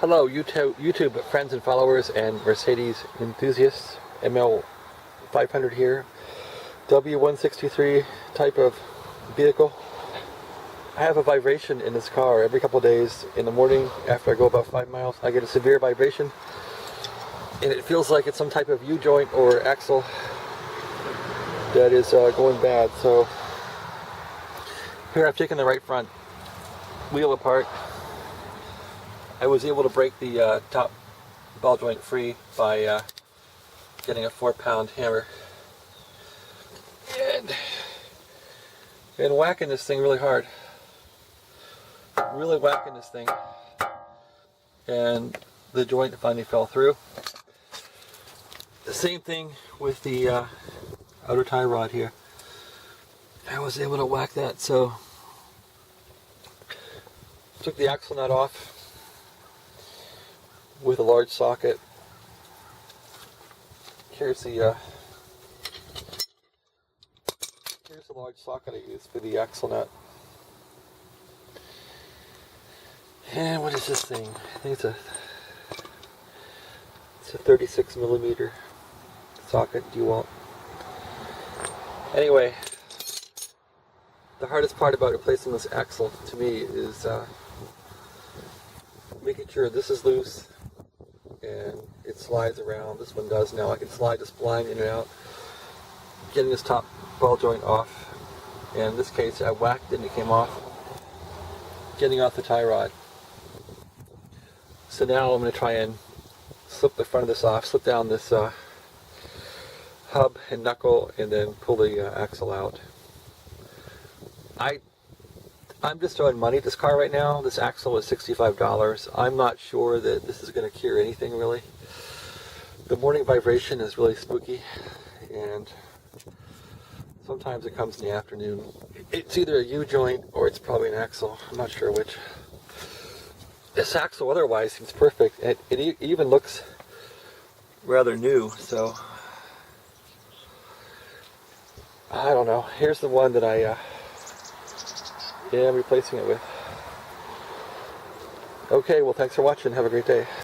Hello, YouTube friends and followers and Mercedes enthusiasts. ML320 here. W1623 type of vehicle. I have a vibration in this car every couple of days. In the morning, after I go about 5 miles, I get a severe vibration. And it feels like it's some type of U-joint or axle that is going bad. So here I've taken the right front wheel apart. I was able to break the top ball joint free by getting a 4-pound hammer and whacking this thing really hard. Really whacking this thing, and the joint finally fell through. The same thing with the outer tie rod here. I was able to whack that, so took the axle nut off with a large socket. Here's the large socket I use for the axle nut. And what is this thing? I think it's a 36 millimeter socket DeWalt. Anyway, the hardest part about replacing this axle to me is making sure this is loose and it slides around. This one does now. I can slide the spline in and out. Getting this top ball joint off. And in this case, I whacked it and it came off. Getting off the tie rod. So now I'm going to try and slip the front of this off, slip down this hub and knuckle, and then pull the axle out. I'm just throwing money at this car right now. This axle is $65. I'm not sure that this is going to cure anything really. The morning vibration is really spooky, and sometimes it comes in the afternoon. It's either a U-joint or it's probably an axle. I'm not sure which. This axle otherwise seems perfect. It even looks rather new, so I don't know. Here's the one that I am replacing it with. Okay, well, thanks for watching. Have a great day.